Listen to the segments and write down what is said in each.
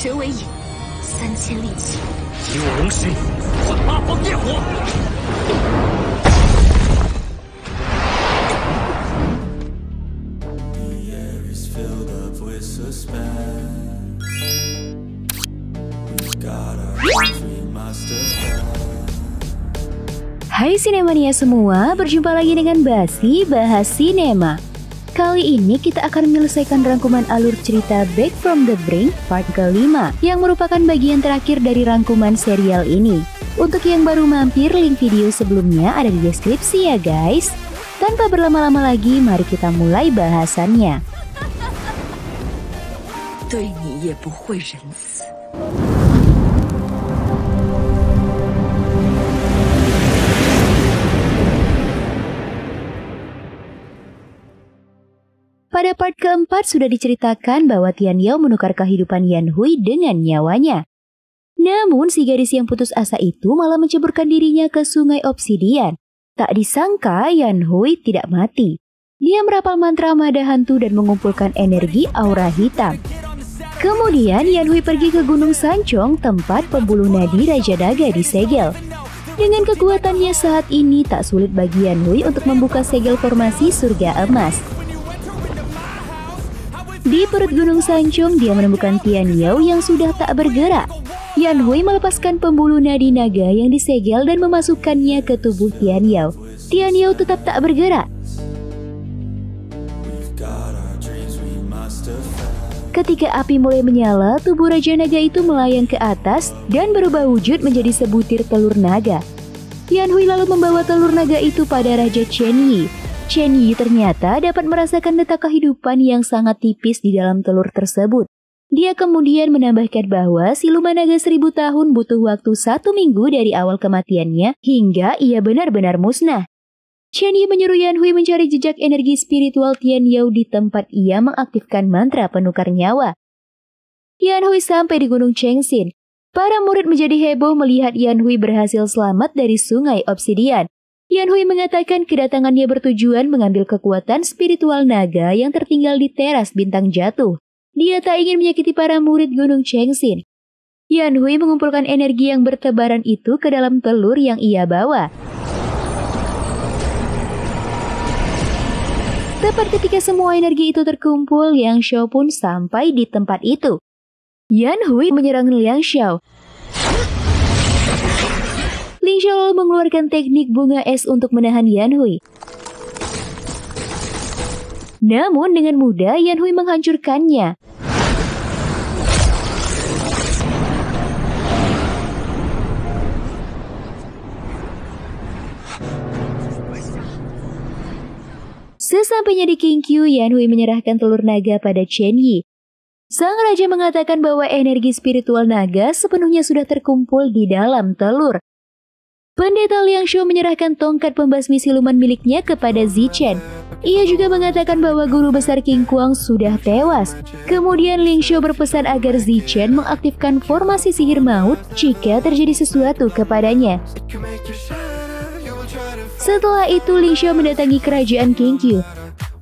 蛇为引，3000力气。以我龙石换八方烈火。Hai Sinemania semua, berjumpa lagi dengan Basi Bahas Sinema. Kali ini kita akan menyelesaikan rangkuman alur cerita Back from the Brink part kelima yang merupakan bagian terakhir dari rangkuman serial ini. Untuk yang baru mampir, link video sebelumnya ada di deskripsi ya guys. Tanpa berlama-lama lagi, mari kita mulai bahasannya. 对你也不会仁慈。 Pada part keempat sudah diceritakan bahwa Tian Yao menukar kehidupan Yan Hui dengan nyawanya. Namun si gadis yang putus asa itu malah menceburkan dirinya ke sungai obsidian. Tak disangka Yan Hui tidak mati. Dia merapal mantra mada hantu dan mengumpulkan energi aura hitam. Kemudian Yan Hui pergi ke Gunung Sanchong, tempat pembuluh nadi Raja Naga disegel. Dengan kekuatannya saat ini tak sulit bagi Yan Hui untuk membuka segel formasi surga emas. Di perut Gunung Sanchong, dia menemukan Tian Yao yang sudah tak bergerak. Yan Hui melepaskan pembuluh nadi naga yang disegel dan memasukkannya ke tubuh Tian Yao. Tian Yao tetap tak bergerak. Ketika api mulai menyala, tubuh Raja Naga itu melayang ke atas dan berubah wujud menjadi sebutir telur naga. Yan Hui lalu membawa telur naga itu pada Raja Chen Yi. Chen Yi ternyata dapat merasakan letak kehidupan yang sangat tipis di dalam telur tersebut. Dia kemudian menambahkan bahwa siluman naga 1000 tahun butuh waktu 1 minggu dari awal kematiannya hingga ia benar-benar musnah. Chen Yi menyuruh Yan Hui mencari jejak energi spiritual Tian Yao di tempat ia mengaktifkan mantra penukar nyawa. Yan Hui sampai di Gunung Chengxin. Para murid menjadi heboh melihat Yan Hui berhasil selamat dari sungai obsidian. Yan Hui mengatakan kedatangannya bertujuan mengambil kekuatan spiritual naga yang tertinggal di teras bintang jatuh. Dia tak ingin menyakiti para murid Gunung Chengxin. Yan Hui mengumpulkan energi yang bertebaran itu ke dalam telur yang ia bawa. Tepat ketika semua energi itu terkumpul, Liang Xiao pun sampai di tempat itu. Yan Hui menyerang Liang Xiao. Ling Xiao lalu mengeluarkan teknik bunga es untuk menahan Yan Hui. Namun dengan mudah Yan Hui menghancurkannya. Sesampainya di Qingqiu, Yan Hui menyerahkan telur naga pada Chen Yi. Sang raja mengatakan bahwa energi spiritual naga sepenuhnya sudah terkumpul di dalam telur. Pendeta Liang Xiao menyerahkan tongkat pembasmi siluman miliknya kepada Zichen. Ia juga mengatakan bahwa guru besar King Kuang sudah tewas. Kemudian Liang Xiao berpesan agar Zichen mengaktifkan formasi sihir maut jika terjadi sesuatu kepadanya. Setelah itu Liang Xiao mendatangi kerajaan Qingqiu.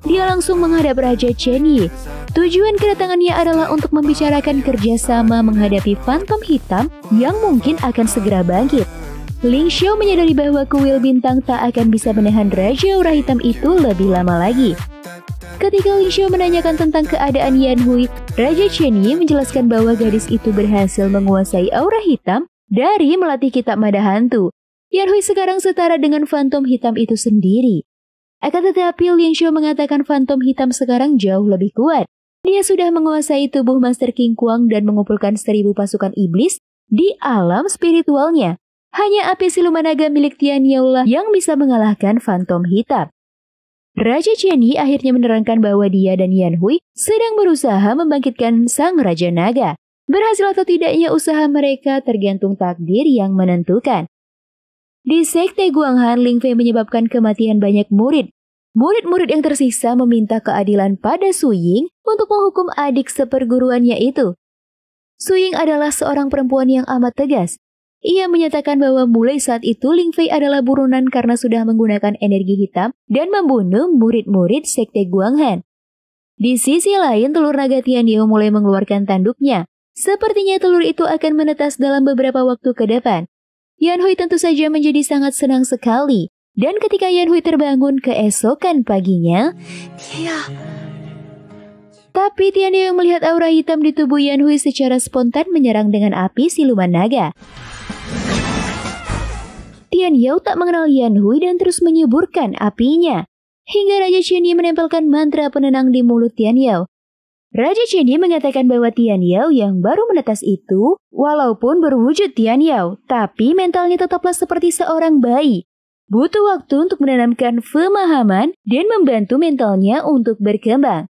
Dia langsung menghadap Raja Chen Yi. Tujuan kedatangannya adalah untuk membicarakan kerjasama menghadapi fantom hitam yang mungkin akan segera bangkit. Ling Xiao menyadari bahwa kuil bintang tak akan bisa menahan Raja Aura Hitam itu lebih lama lagi. Ketika Ling Xiao menanyakan tentang keadaan Yan Hui, Raja Chen Yi menjelaskan bahwa gadis itu berhasil menguasai aura hitam dari melatih kitab mada hantu. Yan Hui sekarang setara dengan fantom hitam itu sendiri. Akan tetapi Ling Xiao mengatakan fantom hitam sekarang jauh lebih kuat. Dia sudah menguasai tubuh Master King Kuang dan mengumpulkan 1000 pasukan iblis di alam spiritualnya. Hanya api siluman naga milik Tian Yao lah yang bisa mengalahkan fantom hitam. Raja Chen Yi akhirnya menerangkan bahwa dia dan Yan Hui sedang berusaha membangkitkan sang Raja Naga. Berhasil atau tidaknya usaha mereka tergantung takdir yang menentukan. Di Sekte Guanghan, Ling Fei menyebabkan kematian banyak murid. Murid-murid yang tersisa meminta keadilan pada Su Ying untuk menghukum adik seperguruannya itu. Su Ying adalah seorang perempuan yang amat tegas. Ia menyatakan bahwa mulai saat itu Ling Fei adalah buronan karena sudah menggunakan energi hitam dan membunuh murid-murid Sekte Guanghan. Di sisi lain, telur naga Tian Yao mulai mengeluarkan tanduknya. Sepertinya telur itu akan menetas dalam beberapa waktu ke depan. Yan Hui tentu saja menjadi sangat senang sekali. Dan ketika Yan Hui terbangun keesokan paginya, tapi Tian Yao yang melihat aura hitam di tubuh Yan Hui secara spontan menyerang dengan api siluman naga. Tian Yao tak mengenal Yan Hui dan terus menyuburkan apinya, hingga Raja Chen Yi menempelkan mantra penenang di mulut Tian Yao. Raja Chen Yi mengatakan bahwa Tian Yao yang baru menetas itu, walaupun berwujud Tian Yao, tapi mentalnya tetaplah seperti seorang bayi. Butuh waktu untuk menanamkan pemahaman dan membantu mentalnya untuk berkembang.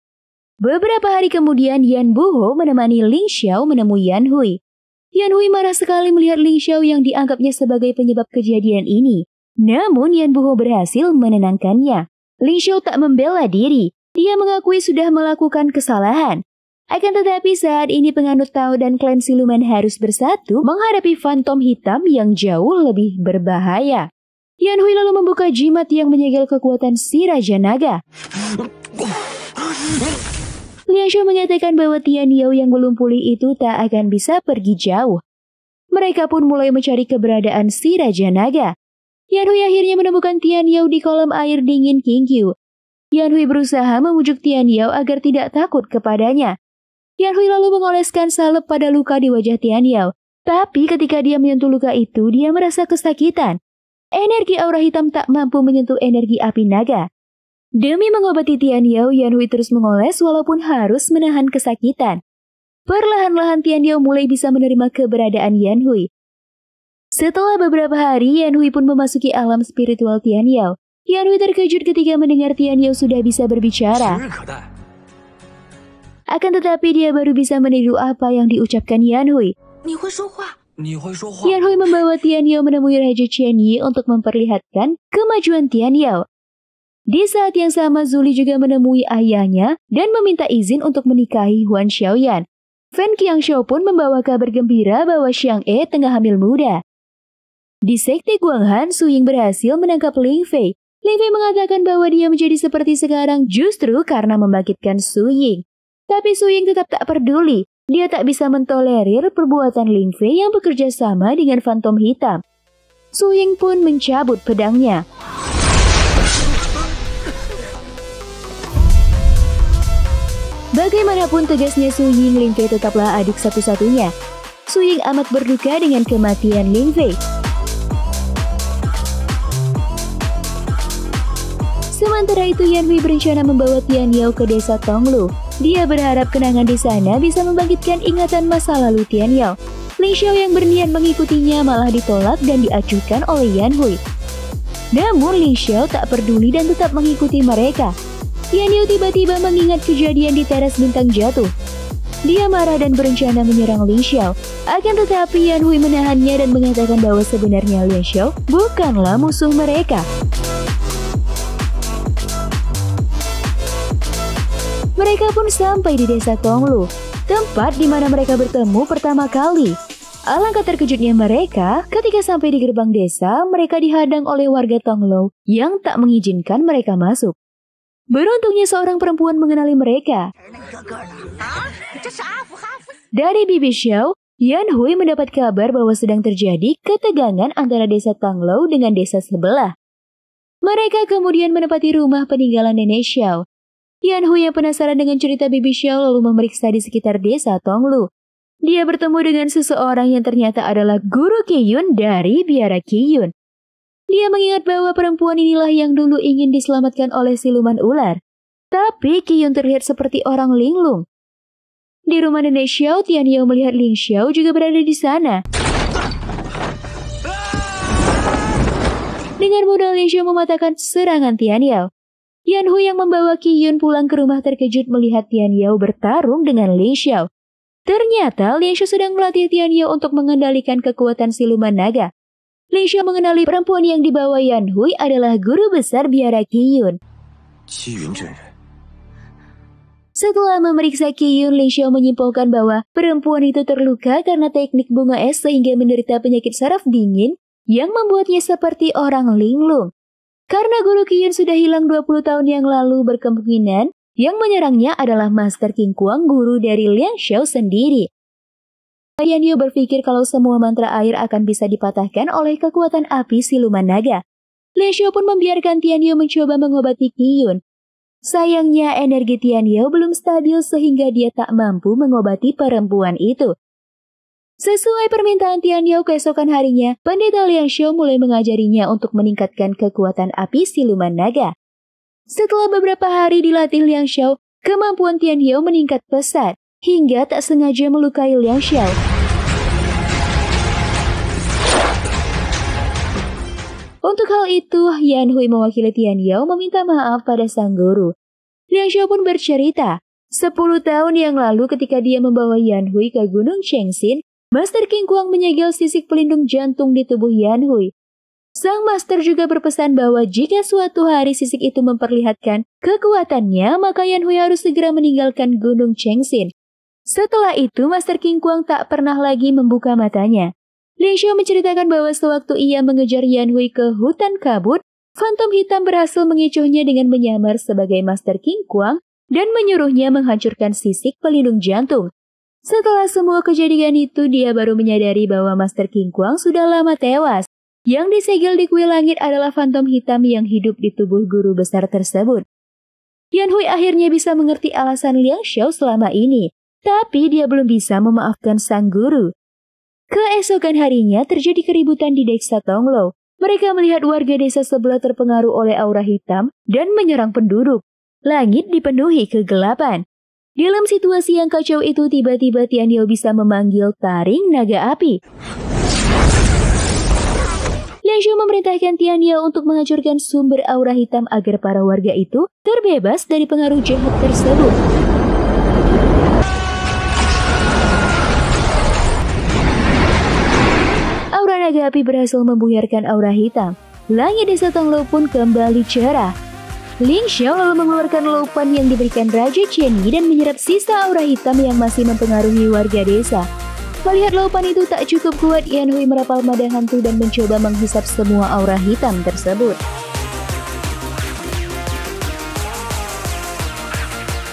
Beberapa hari kemudian Yan Buho menemani Ling Xiao menemui Yan Hui. Yan Hui marah sekali melihat Ling Xiao yang dianggapnya sebagai penyebab kejadian ini. Namun Yan Buho berhasil menenangkannya. Ling Xiao tak membela diri. Dia mengakui sudah melakukan kesalahan. Akan tetapi saat ini penganut Tao dan klan siluman harus bersatu menghadapi fantom hitam yang jauh lebih berbahaya. Yan Hui lalu membuka jimat yang menyegel kekuatan si Raja Naga. Liang Xiao mengatakan bahwa Tian Yao yang belum pulih itu tak akan bisa pergi jauh. Mereka pun mulai mencari keberadaan si Raja Naga. Yan Hui akhirnya menemukan Tian Yao di kolam air dingin Qingqiu. Yan Hui berusaha memujuk Tian Yao agar tidak takut kepadanya. Yan Hui lalu mengoleskan salep pada luka di wajah Tian Yao. Tapi ketika dia menyentuh luka itu, dia merasa kesakitan. Energi aura hitam tak mampu menyentuh energi api naga. Demi mengobati Tian Yao, Yan Hui terus mengoles walaupun harus menahan kesakitan. Perlahan-lahan Tian Yao mulai bisa menerima keberadaan Yan Hui. Setelah beberapa hari, Yan Hui pun memasuki alam spiritual Tian Yao. Yan Hui terkejut ketika mendengar Tian Yao sudah bisa berbicara. Akan tetapi dia baru bisa meniru apa yang diucapkan Yan Hui. Yan Hui membawa Tian Yao menemui Raja Chen Yi untuk memperlihatkan kemajuan Tian Yao. Di saat yang sama Zuli juga menemui ayahnya dan meminta izin untuk menikahi Huan Xiaoyan. Fen Qiangxiao pun membawa kabar gembira bahwa Xiang E tengah hamil muda. Di sekte Guanghan, Su Ying berhasil menangkap Ling Fei. Ling Fei mengatakan bahwa dia menjadi seperti sekarang justru karena membangkitkan Su Ying. Tapi Su Ying tetap tak peduli. Dia tak bisa mentolerir perbuatan Ling Fei yang bekerja sama dengan fantom hitam. Su Ying pun mencabut pedangnya. Bagaimanapun tegasnya Su Ying, Ling Fei tetaplah adik satu-satunya. Su Ying amat berduka dengan kematian Ling Fei. Sementara itu Yan Hui berencana membawa Tian Yao ke desa Tonglu. Dia berharap kenangan di sana bisa membangkitkan ingatan masa lalu Tian Yao. Ling Xiao yang berniat mengikutinya malah ditolak dan diacuhkan oleh Yan Hui. Namun Ling Xiao tak peduli dan tetap mengikuti mereka. Tian Yao tiba-tiba mengingat kejadian di teras bintang jatuh. Dia marah dan berencana menyerang Ling Xiao. Akan tetapi Yan Hui menahannya dan mengatakan bahwa sebenarnya Ling Xiao bukanlah musuh mereka. Mereka pun sampai di desa Tonglu, tempat di mana mereka bertemu pertama kali. Alangkah terkejutnya mereka ketika sampai di gerbang desa, mereka dihadang oleh warga Tonglu yang tak mengizinkan mereka masuk. Beruntungnya seorang perempuan mengenali mereka. Dari Bibi Xiao, Yan Hui mendapat kabar bahwa sedang terjadi ketegangan antara desa Tonglu dengan desa sebelah. Mereka kemudian menempati rumah peninggalan Nenek Xiao. Yan Hui yang penasaran dengan cerita Bibi Xiao lalu memeriksa di sekitar desa Tonglu. Dia bertemu dengan seseorang yang ternyata adalah guru Qiyun dari biara Qiyun. Dia mengingat bahwa perempuan inilah yang dulu ingin diselamatkan oleh siluman ular. Tapi Qiyun terlihat seperti orang linglung. Di rumah Nenek Xiao, Tian Yao melihat Ling Xiao juga berada di sana. Dengan mudah Ling Xiao mematahkan serangan Tian Yao. Yan Hui yang membawa Qiyun pulang ke rumah terkejut melihat Tian Yao bertarung dengan Ling Xiao. Ternyata Ling Xiao sedang melatih Tian Yao untuk mengendalikan kekuatan siluman naga. Ling Xiao mengenali perempuan yang dibawa Yan Hui adalah guru besar biara Qiyun. Setelah memeriksa Qiyun, Ling Xiao menyimpulkan bahwa perempuan itu terluka karena teknik bunga es sehingga menderita penyakit saraf dingin yang membuatnya seperti orang linglung. Karena guru Qiyun sudah hilang 20 tahun yang lalu, berkemungkinan yang menyerangnya adalah Master King Kuang, guru dari Liang Xiao sendiri. Yan Yu berpikir kalau semua mantra air akan bisa dipatahkan oleh kekuatan api siluman naga. Lian Xiao pun membiarkan Tian Yu mencoba mengobati Qiyun. Sayangnya energi Tian Yu belum stabil sehingga dia tak mampu mengobati perempuan itu. Sesuai permintaan Tian Yu, keesokan harinya, Pendeta Lian Xiao mulai mengajarinya untuk meningkatkan kekuatan api siluman naga. Setelah beberapa hari dilatih Lian Xiao, kemampuan Tian Yu meningkat pesat hingga tak sengaja melukai Lian Xiao. Untuk hal itu, Yan Hui mewakili Tian Yu meminta maaf pada sang guru. Lian Xiao pun bercerita, 10 tahun yang lalu ketika dia membawa Yan Hui ke Gunung Chengxin, Master King Kuang menyegel sisik pelindung jantung di tubuh Yan Hui. Sang master juga berpesan bahwa jika suatu hari sisik itu memperlihatkan kekuatannya, maka Yan Hui harus segera meninggalkan Gunung Chengxin. Setelah itu, Master King Kuang tak pernah lagi membuka matanya. Lian Xiao menceritakan bahwa sewaktu ia mengejar Yan Hui ke hutan kabut, Fantom Hitam berhasil mengecohnya dengan menyamar sebagai Master King Kuang dan menyuruhnya menghancurkan sisik pelindung jantung. Setelah semua kejadian itu, dia baru menyadari bahwa Master King Kuang sudah lama tewas. Yang disegel di kuil langit adalah Fantom Hitam yang hidup di tubuh guru besar tersebut. Yan Hui akhirnya bisa mengerti alasan Lian Xiao selama ini, tapi dia belum bisa memaafkan sang guru. Keesokan harinya terjadi keributan di desa Tonglo. Mereka melihat warga desa sebelah terpengaruh oleh aura hitam dan menyerang penduduk. Langit dipenuhi kegelapan. Dalam situasi yang kacau itu, tiba-tiba Tian Yu bisa memanggil taring naga api. Lian Xiao memerintahkan Tian Yu untuk menghancurkan sumber aura hitam agar para warga itu terbebas dari pengaruh jahat tersebut. Aura naga api berhasil membuyarkan aura hitam. Langit desa Tonglo pun kembali cerah. Lian Xiao lalu mengeluarkan laupan yang diberikan Raja Chen Yi dan menyerap sisa aura hitam yang masih mempengaruhi warga desa. Melihat laupan itu tak cukup kuat, Yan Hui merapal mada hantu dan mencoba menghisap semua aura hitam tersebut.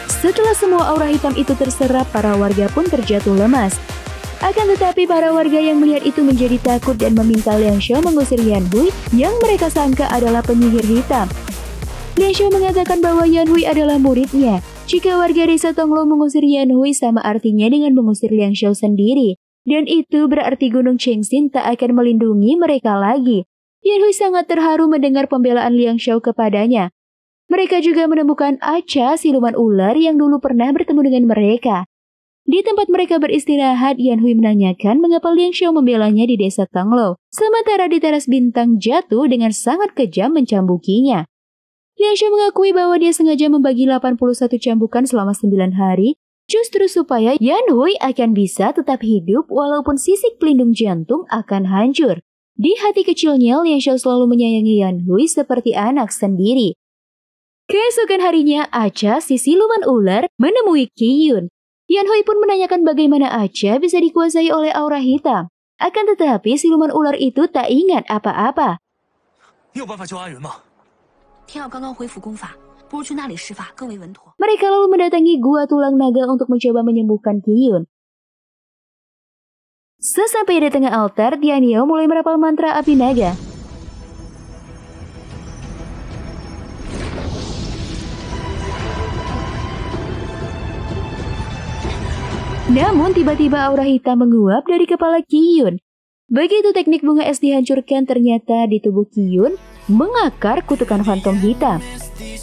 Setelah semua aura hitam itu terserap, para warga pun terjatuh lemas. Akan tetapi para warga yang melihat itu menjadi takut dan meminta Lian Xiao mengusir Yan Hui yang mereka sangka adalah penyihir hitam. Lian Xiao mengatakan bahwa Yan Hui adalah muridnya. Jika warga desa Tonglo mengusir Yan Hui sama artinya dengan mengusir Lian Xiao sendiri. Dan itu berarti Gunung Chengxin tak akan melindungi mereka lagi. Yan Hui sangat terharu mendengar pembelaan Lian Xiao kepadanya. Mereka juga menemukan Acha, siluman ular yang dulu pernah bertemu dengan mereka. Di tempat mereka beristirahat, Yan Hui menanyakan mengapa Lian Xiao membelanya di desa Tonglo, sementara di teras bintang jatuh dengan sangat kejam mencambukinya. Lian Xiao mengakui bahwa dia sengaja membagi 81 cambukan selama 9 hari, justru supaya Yan Hui akan bisa tetap hidup walaupun sisik pelindung jantung akan hancur. Di hati kecilnya, Lian Xiao selalu menyayangi Yan Hui seperti anak sendiri. Keesokan harinya, Acha, si siluman ular, menemui Qiyun. Yan Hui pun menanyakan bagaimana Acha bisa dikuasai oleh aura hitam. Akan tetapi siluman ular itu tak ingat apa-apa. Mereka lalu mendatangi gua tulang naga untuk mencoba menyembuhkan Qiyun. Sesampai di tengah altar, Tian Yu mulai merapal mantra api naga. Namun tiba-tiba aura hitam menguap dari kepala Qiyun. Begitu teknik bunga es dihancurkan, ternyata di tubuh Qiyun mengakar kutukan fantom hitam.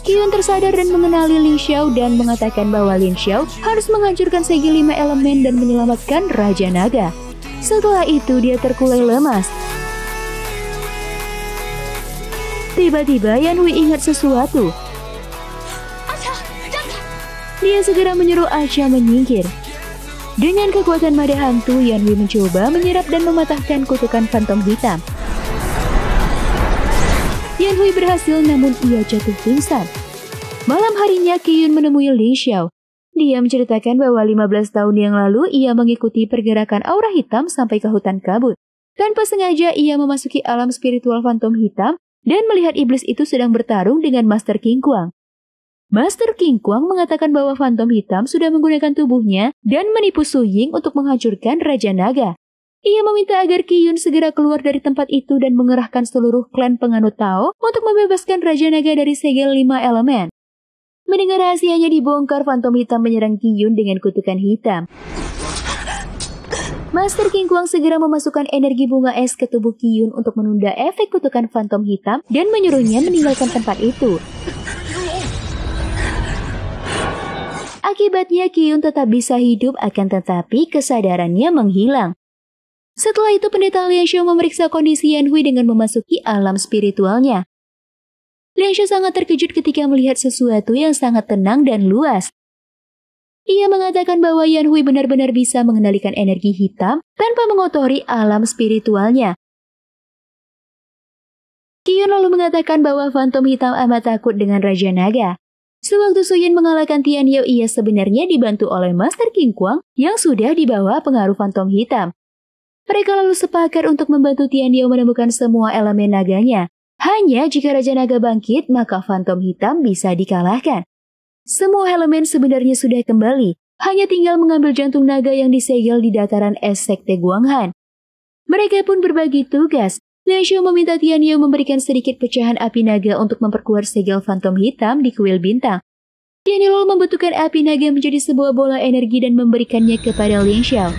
Qiyun tersadar dan mengenali Lian Xiao dan mengatakan bahwa Lian Xiao harus menghancurkan segi 5 elemen dan menyelamatkan Raja Naga. Setelah itu dia terkulai lemas. Tiba-tiba Yan Hui ingat sesuatu. Dia segera menyuruh Acha menyingkir. Dengan kekuatan mada hantu, Yan Hui mencoba menyerap dan mematahkan kutukan fantom hitam. Yan Hui berhasil, namun ia jatuh pingsan. Malam harinya, Qiyun menemui Lian Xiao. Dia menceritakan bahwa 15 tahun yang lalu ia mengikuti pergerakan aura hitam sampai ke hutan kabut. Tanpa sengaja ia memasuki alam spiritual fantom hitam dan melihat iblis itu sedang bertarung dengan Master King Kuang. Master King Kuang mengatakan bahwa Phantom Hitam sudah menggunakan tubuhnya dan menipu Su Ying untuk menghancurkan Raja Naga. Ia meminta agar Qiyun segera keluar dari tempat itu dan mengerahkan seluruh klan penganut Tao untuk membebaskan Raja Naga dari segel 5 elemen. Mendengar rahasianya dibongkar, Phantom Hitam menyerang Qiyun dengan kutukan hitam. Master King Kuang segera memasukkan energi bunga es ke tubuh Qiyun untuk menunda efek kutukan Phantom Hitam dan menyuruhnya meninggalkan tempat itu. Akibatnya Qiyun tetap bisa hidup, akan tetapi kesadarannya menghilang. Setelah itu pendeta Lian Xiao memeriksa kondisi Yan Hui dengan memasuki alam spiritualnya. Lian Xiao sangat terkejut ketika melihat sesuatu yang sangat tenang dan luas. Ia mengatakan bahwa Yan Hui benar-benar bisa mengendalikan energi hitam tanpa mengotori alam spiritualnya. Qiyun lalu mengatakan bahwa Phantom Hitam amat takut dengan Raja Naga. Sewaktu Su Yin mengalahkan Tian Yao, ia sebenarnya dibantu oleh Master King Kuang yang sudah dibawa pengaruh Phantom Hitam. Mereka lalu sepakat untuk membantu Tian Yao menemukan semua elemen naganya. Hanya jika Raja Naga bangkit, maka Phantom Hitam bisa dikalahkan. Semua elemen sebenarnya sudah kembali, hanya tinggal mengambil jantung naga yang disegel di dataran es Sekte Guanghan. Mereka pun berbagi tugas. Lian Xiao meminta Tian Yao memberikan sedikit pecahan api naga untuk memperkuat segel Phantom Hitam di kuil bintang. Tian Yao lalu membentukkan api naga menjadi sebuah bola energi dan memberikannya kepada Lian Xiao.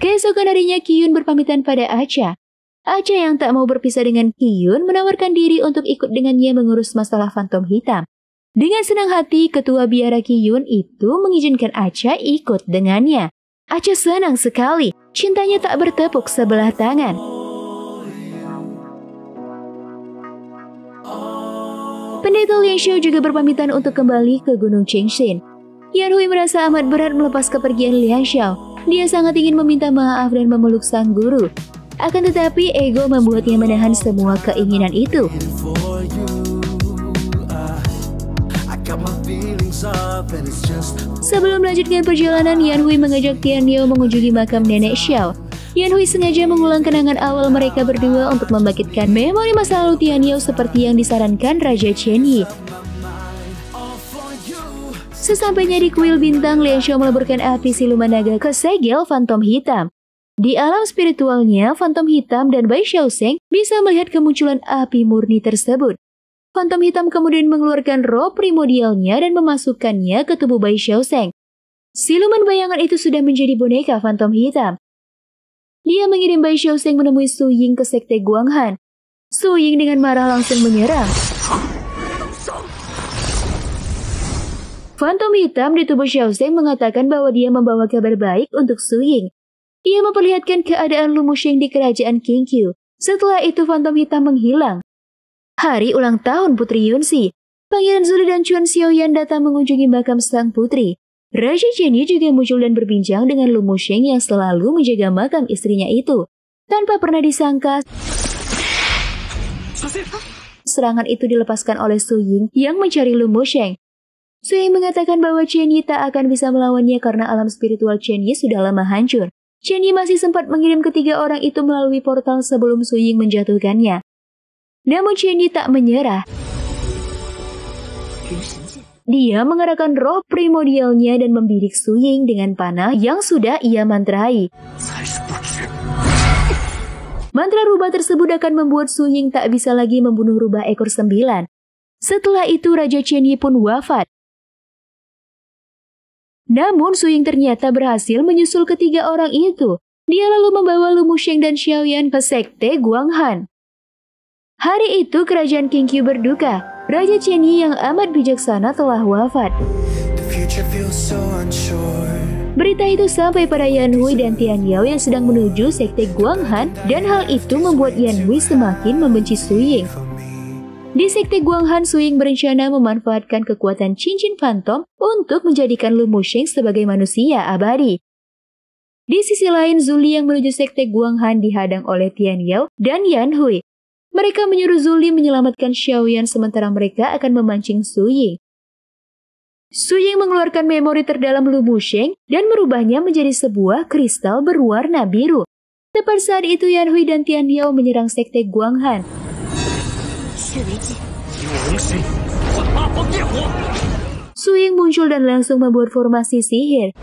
Keesokan harinya Qiyun berpamitan pada Acha. Acha yang tak mau berpisah dengan Qiyun menawarkan diri untuk ikut dengannya mengurus masalah Phantom Hitam. Dengan senang hati, ketua biara Qiyun itu mengizinkan Acha ikut dengannya. Acha senang sekali, cintanya tak bertepuk sebelah tangan. Pendeta Lian Xiao juga berpamitan untuk kembali ke Gunung Chengxin. Yan Hui merasa amat berat melepas kepergian Lian Xiao. Dia sangat ingin meminta maaf dan memeluk sang guru. Akan tetapi ego membuatnya menahan semua keinginan itu. Sebelum melanjutkan perjalanan, Yan Hui mengajak Tian Yao mengunjungi makam Nenek Xiao. Yan Hui sengaja mengulang kenangan awal mereka berdua untuk membangkitkan memori masa lalu Tian Yao seperti yang disarankan Raja Chen Yi. Sesampainya di kuil bintang, Lian Xiao meleburkan api siluman naga ke segel Phantom Hitam. Di alam spiritualnya, Phantom Hitam dan Bai Xiaosheng bisa melihat kemunculan api murni tersebut. Phantom Hitam kemudian mengeluarkan roh primordialnya dan memasukkannya ke tubuh Bai Xiaosheng. Siluman bayangan itu sudah menjadi boneka Phantom Hitam. Dia mengirim Bai Xiaosheng menemui Su Ying ke Sekte Guanghan. Su Ying dengan marah langsung menyerang. Phantom Hitam di tubuh Xiaosheng mengatakan bahwa dia membawa kabar baik untuk Su Ying. Ia memperlihatkan keadaan Lu Musheng di kerajaan Qingqiu. Setelah itu Phantom Hitam menghilang. Hari ulang tahun Putri Yunxi, Pangeran Zuli dan Chuan Xiaoyan datang mengunjungi makam sang putri. Raja Chen Yi juga muncul dan berbincang dengan Lu Musheng yang selalu menjaga makam istrinya itu. Tanpa pernah disangka, serangan itu dilepaskan oleh Su Ying yang mencari Lu Musheng. Su Ying mengatakan bahwa Chen Yi tak akan bisa melawannya karena alam spiritual Chen Yi sudah lama hancur. Chen Yi masih sempat mengirim ketiga orang itu melalui portal sebelum Su Ying menjatuhkannya. Namun Chen Yi tak menyerah. Dia mengerahkan roh primordialnya dan membidik Su Ying dengan panah yang sudah ia mantrai. Mantra rubah tersebut akan membuat Su Ying tak bisa lagi membunuh rubah ekor 9. Setelah itu Raja Chen Yi pun wafat. Namun Su Ying ternyata berhasil menyusul ketiga orang itu. Dia lalu membawa Lu Musheng dan Xiaoyan ke Sekte Guanghan. Hari itu kerajaan Qingqiu berduka. Raja Chen Yi yang amat bijaksana telah wafat. Berita itu sampai pada Yan Hui dan Tian Yao yang sedang menuju Sekte Guanghan, dan hal itu membuat Yan Hui semakin membenci Su Ying. Di Sekte Guanghan, Su Ying berencana memanfaatkan kekuatan cincin Phantom untuk menjadikan Lu Musheng sebagai manusia abadi. Di sisi lain, Zuli yang menuju Sekte Guanghan dihadang oleh Tian Yao dan Yan Hui. Mereka menyuruh Zuli menyelamatkan Xiaoyan sementara mereka akan memancing Su Ying. Su Ying mengeluarkan memori terdalam Lu Musheng dan merubahnya menjadi sebuah kristal berwarna biru. Tepat saat itu Yan Hui dan Tian Yao menyerang Sekte Guanghan. 我龙心，换八方烈火。 Su Ying muncul dan langsung membuat formasi sihir.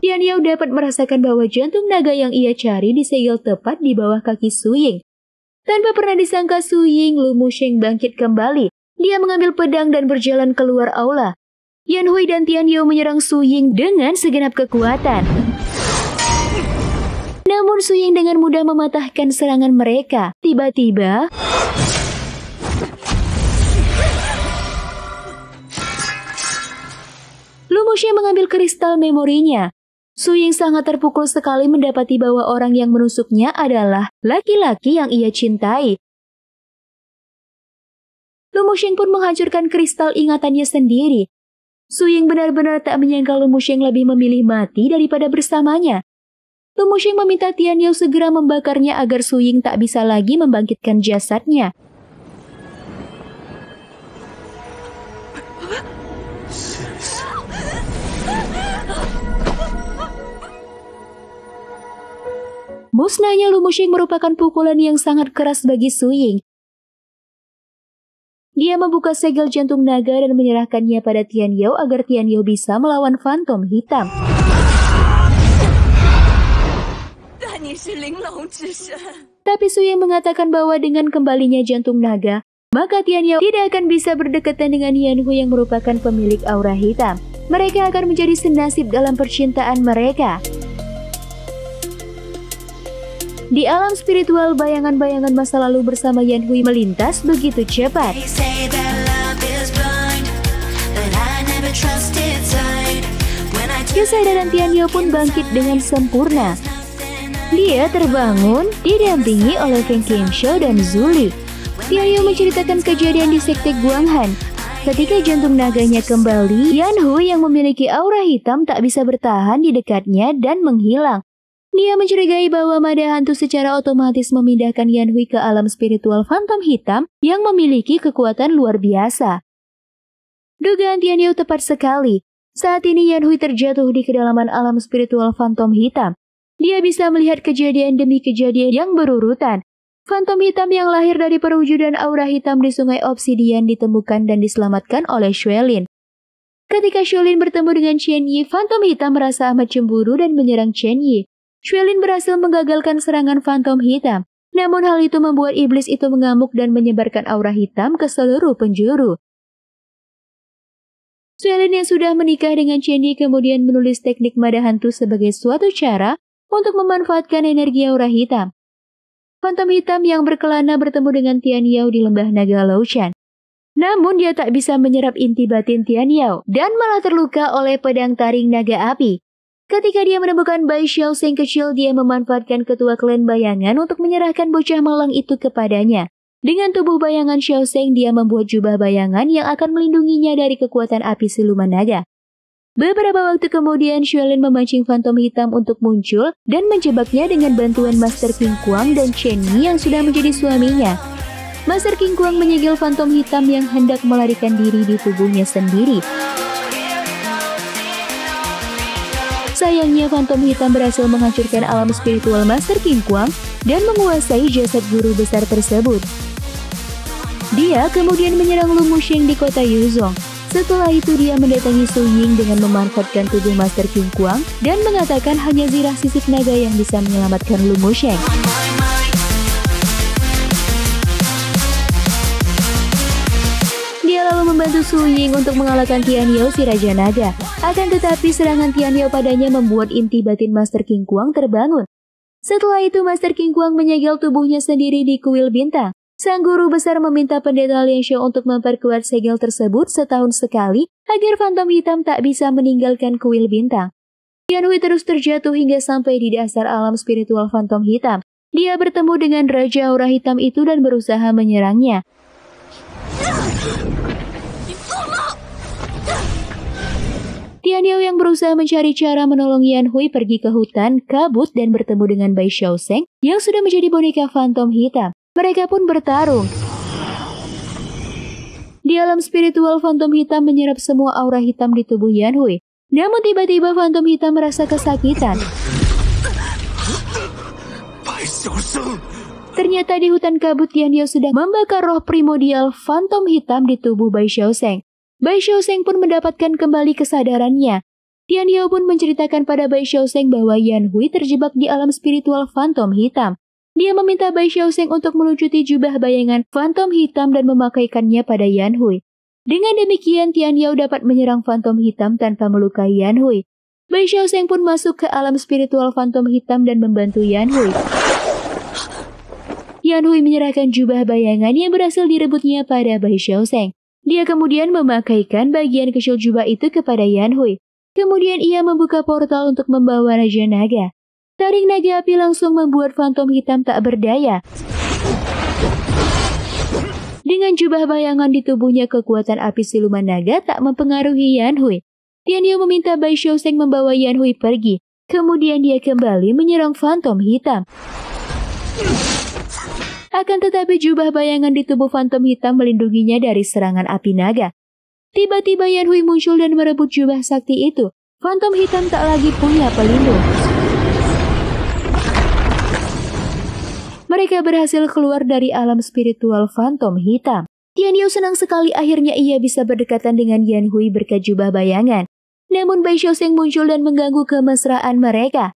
Tian Yao dapat merasakan bahwa jantung naga yang ia cari disegel tepat di bawah kaki Su Ying. Tanpa pernah disangka Su Ying, Lu Musheng bangkit kembali. Dia mengambil pedang dan berjalan keluar aula. Yan Hui dan Tian Yao menyerang Su Ying dengan segenap kekuatan. Namun Su Ying dengan mudah mematahkan serangan mereka. Tiba-tiba, Lu Musheng mengambil kristal memorinya. Su Ying sangat terpukul sekali mendapati bahwa orang yang menusuknya adalah laki-laki yang ia cintai. Lu Musheng pun menghancurkan kristal ingatannya sendiri. Su Ying benar-benar tak menyangka Lu Musheng lebih memilih mati daripada bersamanya. Lu Musheng meminta Tian Yao segera membakarnya agar Su Ying tak bisa lagi membangkitkan jasadnya. Musnahnya Lu Musheng merupakan pukulan yang sangat keras bagi Su Ying. Dia membuka segel jantung naga dan menyerahkannya pada Tian Yao agar Tian Yao bisa melawan Fantom Hitam. Tapi Su Ying mengatakan bahwa dengan kembalinya jantung naga, maka Tian Yao tidak akan bisa berdekatan dengan Yan Hui yang merupakan pemilik aura hitam. Mereka akan menjadi senasib dalam percintaan mereka. Di alam spiritual, bayangan-bayangan masa lalu bersama Yan Hui melintas begitu cepat. Kesadaran Tian Yao pun bangkit dengan sempurna. Dia terbangun, didampingi oleh Feng Qianxiao dan Zhu Li. Tian Yao menceritakan kejadian di sekte Guanghan. Ketika jantung naganya kembali, Yan Hui yang memiliki aura hitam tak bisa bertahan di dekatnya dan menghilang. Dia mencurigai bahwa mada hantu secara otomatis memindahkan Yan Hui ke alam spiritual Fantom Hitam yang memiliki kekuatan luar biasa. Dugaan Tian Yao tepat sekali. Saat ini Yan Hui terjatuh di kedalaman alam spiritual Fantom Hitam. Dia bisa melihat kejadian demi kejadian yang berurutan. Fantom Hitam yang lahir dari perwujudan aura hitam di sungai Obsidian ditemukan dan diselamatkan oleh Xuelin. Ketika Xuelin bertemu dengan Chen Yi, Fantom Hitam merasa amat cemburu dan menyerang Chen Yi. Xuelin berhasil menggagalkan serangan Fantom Hitam. Namun hal itu membuat iblis itu mengamuk dan menyebarkan aura hitam ke seluruh penjuru. Xuelin yang sudah menikah dengan Chen Yi kemudian menulis teknik mada hantu sebagai suatu cara untuk memanfaatkan energi aura hitam. Fantom Hitam yang berkelana bertemu dengan Tian Yao di lembah naga Laoshan. Namun dia tak bisa menyerap inti batin Tian Yao dan malah terluka oleh pedang taring naga api. Ketika dia menemukan Bai Xiaosheng kecil, dia memanfaatkan ketua klan bayangan untuk menyerahkan bocah malang itu kepadanya. Dengan tubuh bayangan Xiaosheng, dia membuat jubah bayangan yang akan melindunginya dari kekuatan api siluman naga. Beberapa waktu kemudian, Xuelin memancing Fantom Hitam untuk muncul dan menjebaknya dengan bantuan Master King Kuang dan Chen Yi yang sudah menjadi suaminya. Master King Kuang menyegel Fantom Hitam yang hendak melarikan diri di tubuhnya sendiri. Sayangnya, Fantom Hitam berhasil menghancurkan alam spiritual Master King Kuang dan menguasai jasad guru besar tersebut. Dia kemudian menyerang Lu Musheng di kota Yuzhong. Setelah itu dia mendatangi Su Ying dengan memanfaatkan tubuh Master King Kuang dan mengatakan hanya zirah sisik naga yang bisa menyelamatkan Lu Musheng. Dia lalu membantu Su Ying untuk mengalahkan Tian Yao si Raja Naga. Akan tetapi serangan Tian Yao padanya membuat inti batin Master King Kuang terbangun. Setelah itu Master King Kuang menyegel tubuhnya sendiri di kuil bintang. Sang guru besar meminta pendeta Lian Xiao untuk memperkuat segel tersebut setahun sekali agar Fantom Hitam tak bisa meninggalkan kuil bintang. Yan Hui terus terjatuh hingga sampai di dasar alam spiritual Fantom Hitam. Dia bertemu dengan Raja Aura Hitam itu dan berusaha menyerangnya. Tian Yao yang berusaha mencari cara menolong Yan Hui pergi ke hutan, kabut dan bertemu dengan Bai Xiaosheng yang sudah menjadi boneka Fantom Hitam. Mereka pun bertarung. Di alam spiritual, Fantom Hitam menyerap semua aura hitam di tubuh Yan Hui. Namun tiba-tiba Fantom Hitam merasa kesakitan. Ternyata di hutan kabut Tian Yao sedang membakar roh primordial fantom hitam di tubuh Bai Xiaosheng. Bai Xiaosheng pun mendapatkan kembali kesadarannya. Tian Yao pun menceritakan pada Bai Xiaosheng bahwa Yan Hui terjebak di alam spiritual fantom hitam. Dia meminta Bai Xiaosheng untuk melucuti jubah bayangan fantom hitam dan memakaikannya pada Yan Hui. Dengan demikian Tian Yao dapat menyerang fantom hitam tanpa melukai Yan Hui. Bai Xiaosheng pun masuk ke alam spiritual fantom hitam dan membantu Yan Hui. Yan Hui menyerahkan jubah bayangan yang berhasil direbutnya pada Bai Xiaosheng. Dia kemudian memakaikan bagian kecil jubah itu kepada Yan Hui. Kemudian ia membuka portal untuk membawa Raja Naga. Taring naga api langsung membuat fantom hitam tak berdaya. Dengan jubah bayangan di tubuhnya, kekuatan api siluman naga tak mempengaruhi Yan Hui. Tian Yao meminta Bai Xiaosheng membawa Yan Hui pergi. Kemudian dia kembali menyerang fantom hitam. Akan tetapi jubah bayangan di tubuh fantom hitam melindunginya dari serangan api naga. Tiba-tiba Yan Hui muncul dan merebut jubah sakti itu. Fantom hitam tak lagi punya pelindung. Mereka berhasil keluar dari alam spiritual fantom hitam. Tian Yao senang sekali akhirnya ia bisa berdekatan dengan Yan Hui berkat jubah bayangan. Namun Bai Xiaosheng muncul dan mengganggu kemesraan mereka.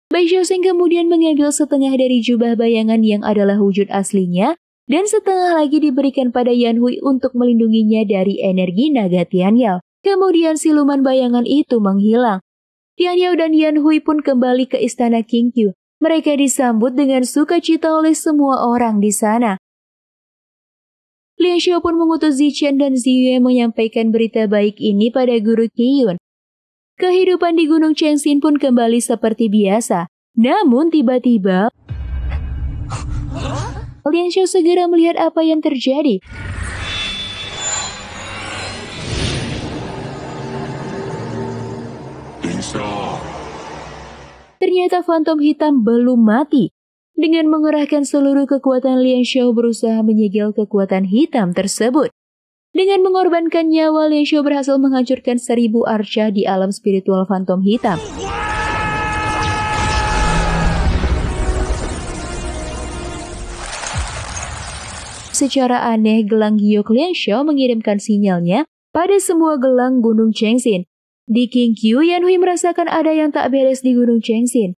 Bai Xiaosheng kemudian mengambil setengah dari jubah bayangan yang adalah wujud aslinya, dan setengah lagi diberikan pada Yan Hui untuk melindunginya dari energi naga Tian Yao. Kemudian siluman bayangan itu menghilang. Tian Yao dan Yan Hui pun kembali ke istana Qingqiu. Mereka disambut dengan sukacita oleh semua orang di sana. Lian Xiao pun mengutus Ziqian dan Ziyue menyampaikan berita baik ini pada guru Qiyun. Kehidupan di Gunung Chengxin pun kembali seperti biasa. Namun tiba-tiba Lian Xiao segera melihat apa yang terjadi. Ternyata fantom hitam belum mati. Dengan mengerahkan seluruh kekuatan, Lian Xiao berusaha menyegel kekuatan hitam tersebut. Dengan mengorbankan nyawa, Lian Xiao berhasil menghancurkan 1000 arca di alam spiritual fantom hitam. Secara aneh, gelang giok Lian Xiao mengirimkan sinyalnya pada semua gelang Gunung Chengxin. Di Qingqiu, Yan Hui merasakan ada yang tak beres di Gunung Chengxin.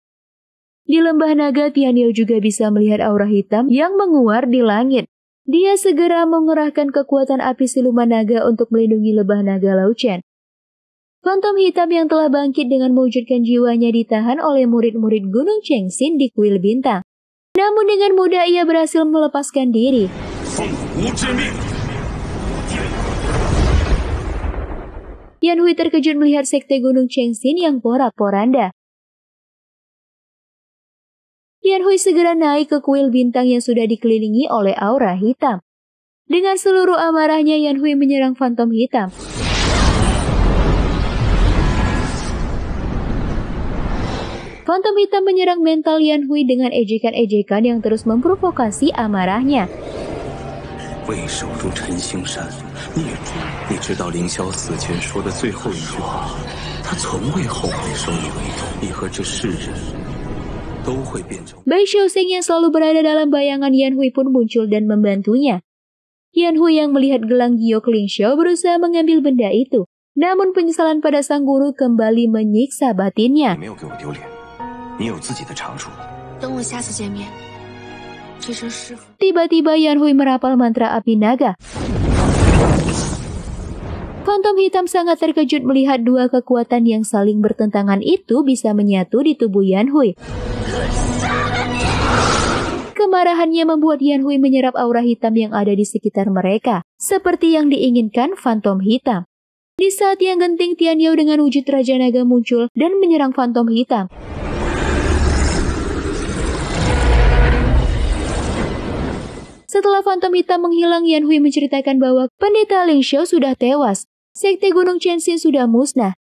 Di lembah naga, Tian Yao juga bisa melihat aura hitam yang menguar di langit. Dia segera mengerahkan kekuatan api siluman naga untuk melindungi lebah naga Lauchen. Fantom hitam yang telah bangkit dengan mewujudkan jiwanya ditahan oleh murid-murid Gunung Chengxin di kuil bintang. Namun dengan mudah ia berhasil melepaskan diri. Yan Hui terkejut melihat sekte Gunung Chengxin yang porak-poranda. Yan Hui segera naik ke kuil bintang yang sudah dikelilingi oleh aura hitam. Dengan seluruh amarahnya, Yan Hui menyerang fantom hitam. Fantom hitam menyerang mental Yan Hui dengan ejekan-ejekan yang terus memprovokasi amarahnya. Bai Xiaosheng yang selalu berada dalam bayangan Yan Hui pun muncul dan membantunya. Yan Hui yang melihat gelang giok Ling Xiao berusaha mengambil benda itu. Namun penyesalan pada sang guru kembali menyiksa batinnya. Tiba-tiba Yan Hui merapal mantra api naga. Fantom hitam sangat terkejut melihat dua kekuatan yang saling bertentangan itu bisa menyatu di tubuh Yan Hui. Kemarahannya membuat Yan Hui menyerap aura hitam yang ada di sekitar mereka, seperti yang diinginkan fantom hitam. Di saat yang genting, Tian Yao dengan wujud Raja Naga muncul dan menyerang fantom hitam. Setelah fantom hitam menghilang, Yan Hui menceritakan bahwa pendeta Ling Xiao sudah tewas. Sekte Gunung Chengxin sudah musnah.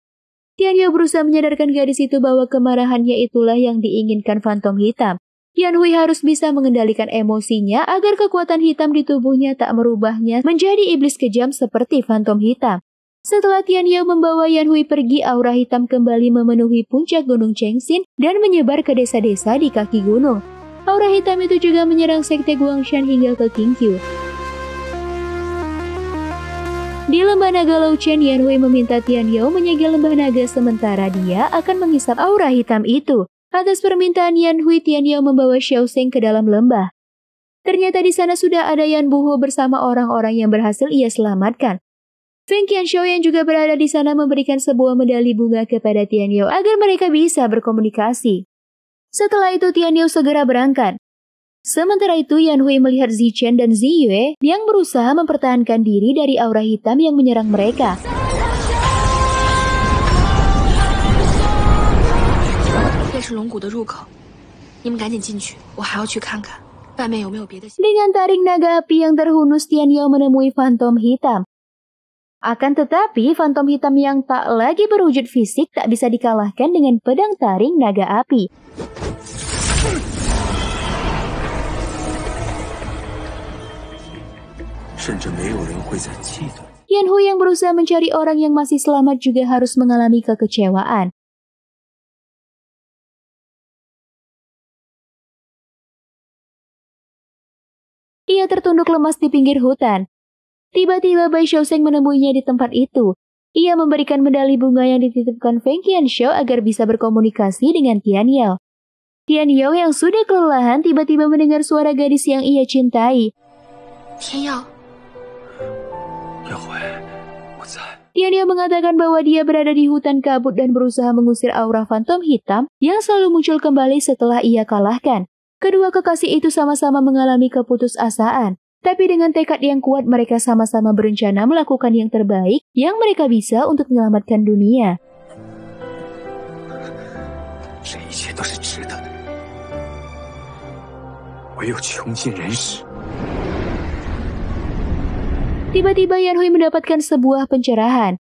Tian Yao berusaha menyadarkan gadis itu bahwa kemarahannya itulah yang diinginkan fantom hitam. Yan Hui harus bisa mengendalikan emosinya agar kekuatan hitam di tubuhnya tak merubahnya menjadi iblis kejam seperti fantom hitam. Setelah Tian Yao membawa Yan Hui pergi, aura hitam kembali memenuhi puncak Gunung Chengxin dan menyebar ke desa-desa di kaki gunung. Aura hitam itu juga menyerang sekte Guangshan hingga ke Qingqiu. Di lembah naga Lauchen, Yanhui meminta Tian Yao menyegel lembah naga sementara dia akan menghisap aura hitam itu. Atas permintaan Yanhui, Tian Yao membawa Xiao Zeng ke dalam lembah. Ternyata di sana sudah ada Yan Buho bersama orang-orang yang berhasil ia selamatkan. Feng Qianshou yang juga berada di sana memberikan sebuah medali bunga kepada Tian Yao agar mereka bisa berkomunikasi. Setelah itu Tian Yao segera berangkat. Sementara itu Yanhui melihat Zichen dan Ziyue yang berusaha mempertahankan diri dari aura hitam yang menyerang mereka. Dengan taring naga api yang terhunus, Tian Yao menemui fantom hitam. Akan tetapi, fantom hitam yang tak lagi berwujud fisik tak bisa dikalahkan dengan pedang taring naga api. Yanhui yang berusaha mencari orang yang masih selamat juga harus mengalami kekecewaan. Ia tertunduk lemas di pinggir hutan. Tiba-tiba Bai Xiaozeng menemuinya di tempat itu. Ia memberikan medali bunga yang dititipkan Feng Qianshou agar bisa berkomunikasi dengan Tian Yao. Tian Yao yang sudah kelelahan tiba-tiba mendengar suara gadis yang ia cintai. Tian Yao. Tian Yao mengatakan bahwa dia berada di hutan kabut dan berusaha mengusir aura fantom hitam yang selalu muncul kembali setelah ia kalahkan. Kedua kekasih itu sama-sama mengalami keputusasaan. Tapi dengan tekad yang kuat mereka sama-sama berencana melakukan yang terbaik yang mereka bisa untuk menyelamatkan dunia. Tiba-tiba Yanhui mendapatkan sebuah pencerahan.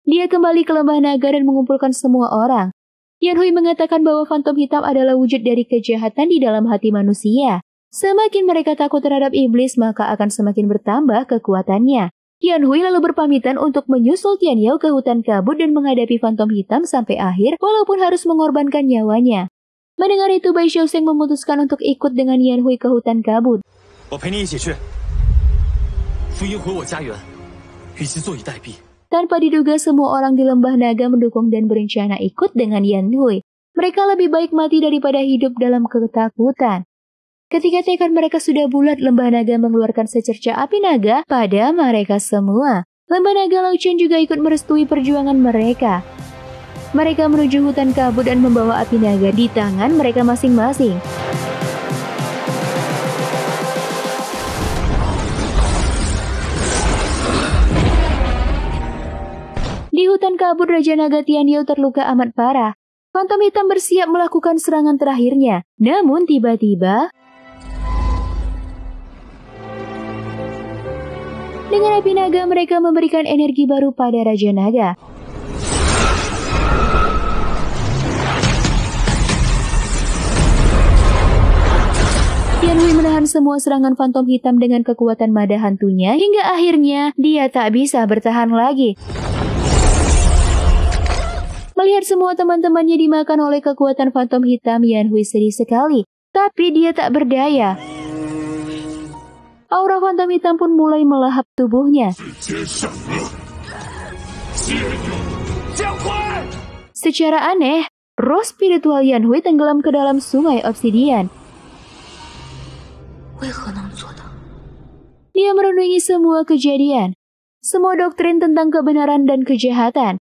Dia kembali ke lembah naga dan mengumpulkan semua orang. Yanhui mengatakan bahwa fantom hitam adalah wujud dari kejahatan di dalam hati manusia. Semakin mereka takut terhadap iblis, maka akan semakin bertambah kekuatannya. Yanhui lalu berpamitan untuk menyusul Tian Yao ke hutan kabut dan menghadapi fantom hitam sampai akhir, walaupun harus mengorbankan nyawanya. Mendengar itu, Bai Xiaozeng memutuskan untuk ikut dengan Yanhui ke hutan kabut. Tanpa diduga, semua orang di lembah naga mendukung dan berencana ikut dengan Yanhui. Mereka lebih baik mati daripada hidup dalam ketakutan. Ketika tekad mereka sudah bulat, lembah naga mengeluarkan secercah api naga pada mereka semua. Lembah naga Lauchen juga ikut merestui perjuangan mereka. Mereka menuju hutan kabut dan membawa api naga di tangan mereka masing-masing. Di hutan kabut, Raja Naga Tian Yao terluka amat parah. Fantom hitam bersiap melakukan serangan terakhirnya. Namun tiba-tiba, dengan api naga mereka memberikan energi baru pada Raja Naga. Yanhui menahan semua serangan fantom hitam dengan kekuatan mada hantunya hingga akhirnya dia tak bisa bertahan lagi. Melihat semua teman-temannya dimakan oleh kekuatan fantom hitam, Yanhui sedih sekali. Tapi dia tak berdaya. Aura fantom hitam pun mulai melahap tubuhnya. Secara aneh, roh spiritual Yanhui tenggelam ke dalam sungai obsidian. Dia merenungi semua kejadian, semua doktrin tentang kebenaran dan kejahatan.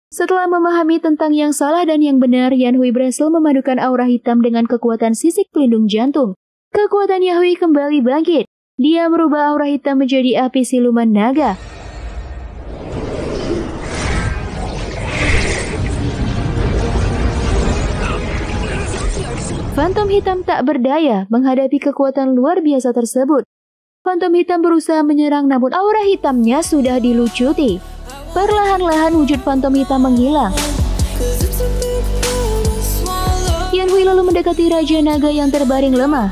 Setelah memahami tentang yang salah dan yang benar, Yanhui berhasil memadukan aura hitam dengan kekuatan sisik pelindung jantung. Kekuatan Yanhui kembali bangkit. Dia merubah aura hitam menjadi api siluman naga. Fantom hitam tak berdaya menghadapi kekuatan luar biasa tersebut. Fantom hitam berusaha menyerang namun aura hitamnya sudah dilucuti. Perlahan-lahan wujud fantom hitam menghilang. Yanhui lalu mendekati Raja Naga yang terbaring lemah.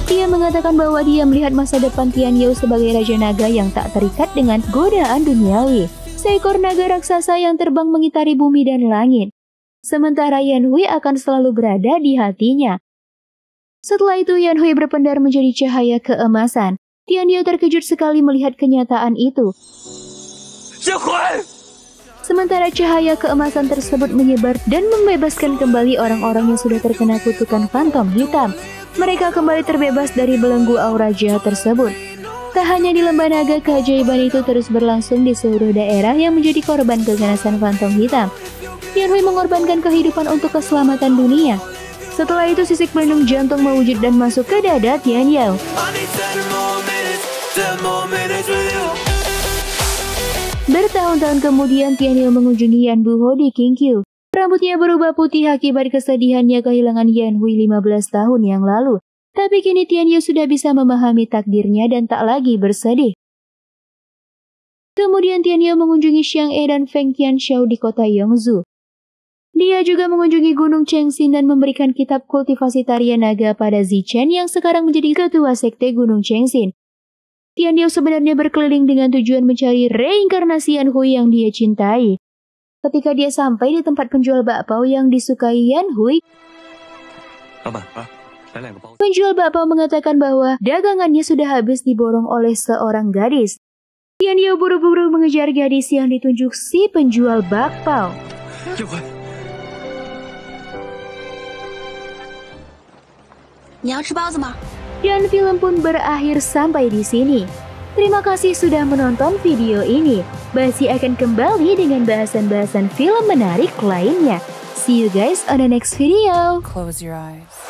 Dia mengatakan bahwa dia melihat masa depan Tian Yao sebagai Raja Naga yang tak terikat dengan godaan duniawi. seekor naga raksasa yang terbang mengitari bumi dan langit. Sementara Yanhui akan selalu berada di hatinya. Setelah itu Yanhui berpendar menjadi cahaya keemasan. Tianyu terkejut sekali melihat kenyataan itu. Sementara cahaya keemasan tersebut menyebar dan membebaskan kembali orang-orang yang sudah terkena kutukan fantom hitam. Mereka kembali terbebas dari belenggu aura jahat tersebut. Tak hanya di lembah naga, keajaiban itu terus berlangsung di seluruh daerah yang menjadi korban keganasan fantom hitam. Yanhui mengorbankan kehidupan untuk keselamatan dunia. Setelah itu sisik pelindung jantung mewujud dan masuk ke dada Tianyu. Bertahun-tahun kemudian Tianyu mengunjungi Yan Buho di Qingqiu. Rambutnya berubah putih akibat kesedihannya kehilangan Yanhui 15 tahun yang lalu. Tapi kini Tianyu sudah bisa memahami takdirnya dan tak lagi bersedih. Kemudian Tianyu mengunjungi Xiang'e dan Feng Qianxiao di kota Yongzhou. Dia juga mengunjungi Gunung Chengxin dan memberikan kitab kultivasi tarian naga pada Zichen yang sekarang menjadi ketua sekte Gunung Chengxin. Tianyu sebenarnya berkeliling dengan tujuan mencari reinkarnasi Yanhui yang dia cintai. Ketika dia sampai di tempat penjual bakpao yang disukai Yanhui, penjual bakpao mengatakan bahwa dagangannya sudah habis diborong oleh seorang gadis. Tianyu buru-buru mengejar gadis yang ditunjuk si penjual bakpao. Dan film pun berakhir sampai di sini. Terima kasih sudah menonton video ini. Basi akan kembali dengan bahasan-bahasan film menarik lainnya. See you guys on the next video. Close your eyes.